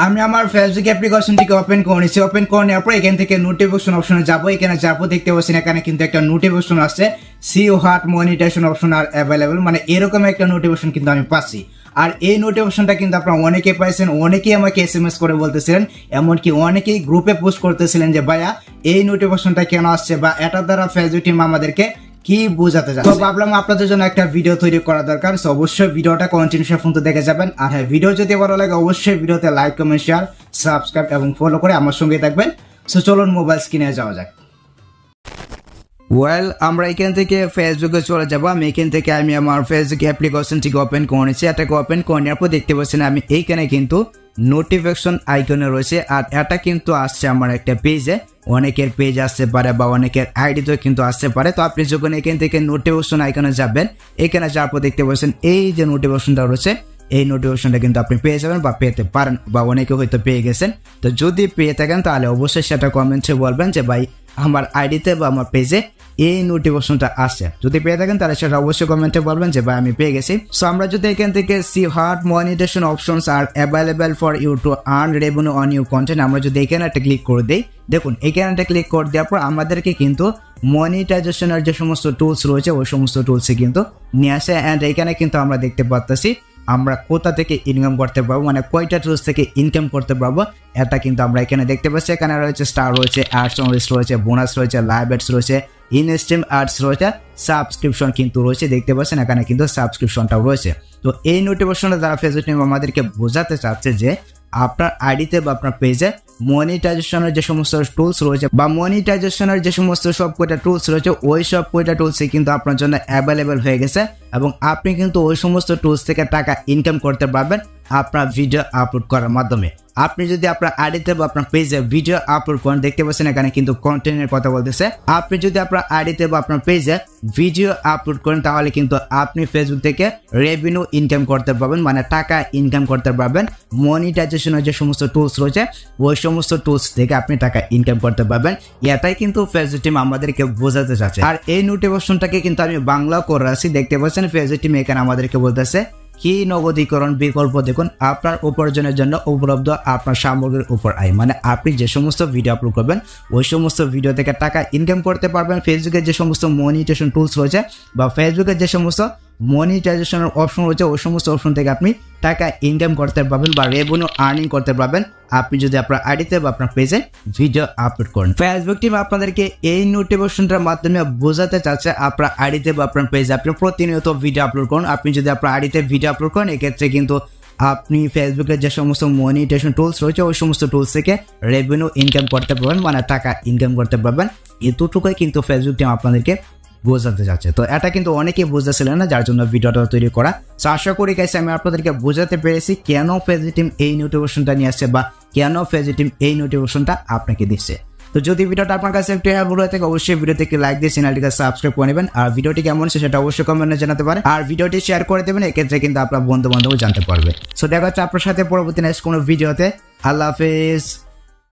আমি আমার Facebook অ্যাপ্লিকেশনটিকে open করে নিয়েছি। ওপেন করে নেওয়ার পর এখান থেকে নোটিফিকেশন অপশনে যাবো। এখানে যাবো, দেখতে পাচ্ছেন এখানে কিন্তু একটা নোটিফিকেশন আসছে see what monetisation option are available, মানে এরকম একটা নোটিফিকেশন কিন্তু আমি পাচ্ছি। আর এই নোটিফিকেশনটা কিন্তু আপনারা অনেকে পাইছেন, অনেকেই আমাকে SMS করে বলতেছিলেন, এমনকি অনেকেই গ্রুপে পোস্ট করতেছিলেন যে ভাইয়া এই নোটিফিকেশনটা কেন আসছে বা এটার দ্বারা ফেসবুক টিম আমাদেরকে কি বোঝাতে যাচ্ছে। তো ভাবলাম আপনাদের জন্য একটা ভিডিও তৈরি করা দরকার। সো অবশ্যই ভিডিওটা কন্টিনিউশন পর্যন্ত দেখে যাবেন। আর হ্যাঁ, ভিডিও যদি ভালো লাগে অবশ্যই ভিডিওতে লাইক, কমেন্ট, শেয়ার, সাবস্ক্রাইব এবং ফলো করে আমার সঙ্গে থাকবেন। সো চলুন মোবাইল স্ক্রিনে যাওয়া যাক। ওয়েল, আমরা এখান থেকে ফেসবুকে চলে যাবো। আমি এখান থেকে আমার ফেসবুক অ্যাপ্লিকেশনটিকে ওপেন করে নিচ্ছি। এটাকে ওপেন করে নেওয়ার পর দেখতে পাচ্ছেন আমি এইখানে কিন্তু নোটিফিকেশন আইকনে রয়েছে। আর এটা কিন্তু আসছে আমার একটা পেজে, অনেকের পেজ আসতে পারে বা অনেকের আইডিতেও কিন্তু আসতে পারে। তো আপনি যখন এখান থেকে নোটিফিকেশন আইকনে যাবেন, এখানে যাওয়ার পর দেখতে পাচ্ছেন এই যে নোটিফিকেশনটা রয়েছে, এই নোটিফিকেশনটা কিন্তু আপনি পেয়ে যাবেন বা পেতে পারেন, বা অনেকে হয়তো পেয়ে গেছেন। তো যদি পেয়ে থাকেন তাহলে অবশ্যই সেটা কমেন্টে বলবেন যে ভাই আমার আইডিতে বা আমার পেজে এই নোটিফিকেশনটা আসছে। যদি পেয়ে থাকেন তাহলে সেটা অবশ্যই কমেন্টে বলবেন যে ভাই আমি পেয়ে গেছি। সো আমরা যদি এখান থেকে see what monetisation options are available for you to earn revenue on your content, আমরা যদি এখানে একটা ক্লিক করে দিই, দেখুন এখানে একটা ক্লিক করে দেওয়ার পর আমাদেরকে কিন্তু মনিটাইজেশনের যে সমস্ত টুলস রয়েছে ওই সমস্ত টুলসে কিন্তু নিয়ে আসে। অ্যান্ড এখানে কিন্তু আমরা দেখতে পাচ্ছি আমরা কোথা থেকে ইনকাম করতে পারবো, মানে কয়টা টুলস থেকে ইনকাম করতে পারবো এটা কিন্তু আমরা এখানে দেখতে পাচ্ছি। এখানে রয়েছে স্টার রয়েছে, অ্যাডস রয়েছে, বোনাস রয়েছে, লাইভ অ্যাডস রয়েছে, ইনস্ট্রিম অ্যাডস রয়েছে, সাবস্ক্রিপশন কিন্তু রয়েছে। দেখতে পাচ্ছেন এখানে কিন্তু সাবস্ক্রিপশনটাও রয়েছে। তো এই নোটিফিকেশনটা দ্বারা ফেসবুক টিম আমাদেরকে বোঝাতে চাচ্ছে যে আপনার আইডিতে বা আপনার পেজে মনিটাইজেশনের যে সমস্ত টুলস রয়েছে বা মনিটাইজেশনের যে সমস্ত সব কয়টা টুলস রয়েছে ওই সব কয়টা টুলসই কিন্তু আপনার জন্য অ্যাভেলেবেল হয়ে গেছে এবং আপনি কিন্তু ওই সমস্ত টুলস থেকে টাকা ইনকাম করতে পারবেন আপনার ভিডিও আপলোড করার মাধ্যমে। আপনি যদি আপনার আইডিতে বা আপনার পেজে ভিডিও আপলোড করেন, দেখতে পাচ্ছেন এখানে কিন্তু কন্টেন্টের কথা বলতেছে। আপনি যদি আপনার আইডিতে বা আপনার পেজে ভিডিও আপলোড করেন তাহলে কিন্তু আপনি ফেসবুক থেকে রেভিনিউ ইনকাম করতে পারবেন, মানে টাকা ইনকাম করতে পারবেন। মনিটাইজেশনের যে সমস্ত টুলস রয়েছে ওই সমস্ত টুলস থেকে আপনি টাকা ইনকাম করতে পারবেন। এটাই কিন্তু ফেসবুক টিম আমাদেরকে বোঝাতে চাচ্ছে। আর এই নোটিফিকেশনটাকে কিন্তু আমি বাংলা করে আছি, দেখতে পাচ্ছেন ফেসবুক টিম এখানে আমাদেরকে বলতেছে কি নগদীকরণ বিকল্প দেখুন আপনার উপার্জনের জন্য উপলব্ধ আপনার সামগ্রীর উপর আয়, মানে আপনি যে সমস্ত ভিডিও আপলোড করবেন ওই সমস্ত ভিডিও থেকে টাকা ইনকাম করতে পারবেন। ফেসবুকের যে সমস্ত মনিটাইজেশন টুলস রয়েছে বা ফেসবুকের যে সমস্ত মনিটাইজেশনের অপশন রয়েছে ওই সমস্ত অপশন থেকে আপনি টাকা ইনকাম করতে পারবেন বা রেভিনিউ আর্নিং করতে পারবেন আপনি যদি আপনার আইডিতে বা আপনার পেজে ভিডিও আপলোড করেন। ফেসবুক টিম আপনাদেরকে এই নোটিফিকেশনটার মাধ্যমে বোঝাতে চাচ্ছে আপনার আইডিতে বা আপনার পেজে আপনি প্রতিনিয়ত ভিডিও আপলোড করুন। আপনি যদি আপনার আইডিতে ভিডিও আপলোড করেন এক্ষেত্রে কিন্তু আপনি ফেসবুকের যে সমস্ত মনিটাইজেশন টুলস রয়েছে ওই সমস্ত টুলস থেকে রেভিনিউ ইনকাম করতে পারবেন, মানে টাকা ইনকাম করতে পারবেন। এতটুকুই কিন্তু ফেসবুক টিম আপনাদেরকে বোঝাতে যাচ্ছে। তো এটা কিন্তু অনেকেই বুঝতেছিলেন না, যার জন্য ভিডিওটা তৈরি করা। সো আশা করি গাইস আমি আপনাদেরকে বোঝাতে পেরেছি কেন ফেসবুক টিম এই নোটিফিকেশনটা নিয়ে আসছে বা কেন ফেসবুক টিম এই নোটিফিকেশনটা আপনাকে দিচ্ছে। তো যদি ভিডিওটা আপনার কাছে একটু হেল্পফুল হয়ে থাকে অবশ্যই ভিডিওটিকে লাইক দিয়ে চ্যানেলটিকে সাবস্ক্রাইব করে নেবেন। আর ভিডিওটি কেমন হচ্ছে সেটা অবশ্যই কমেন্টে জানাতে পারেন। আর ভিডিওটি শেয়ার করে দেবেন, এক্ষেত্রে কিন্তু আপনার বন্ধু বান্ধব জানতে পারবে। সো দেখা হচ্ছে আপনার সাথে পরবর্তী নেক্সট কোনো ভিডিওতে। আল্লাহ হাফেজ।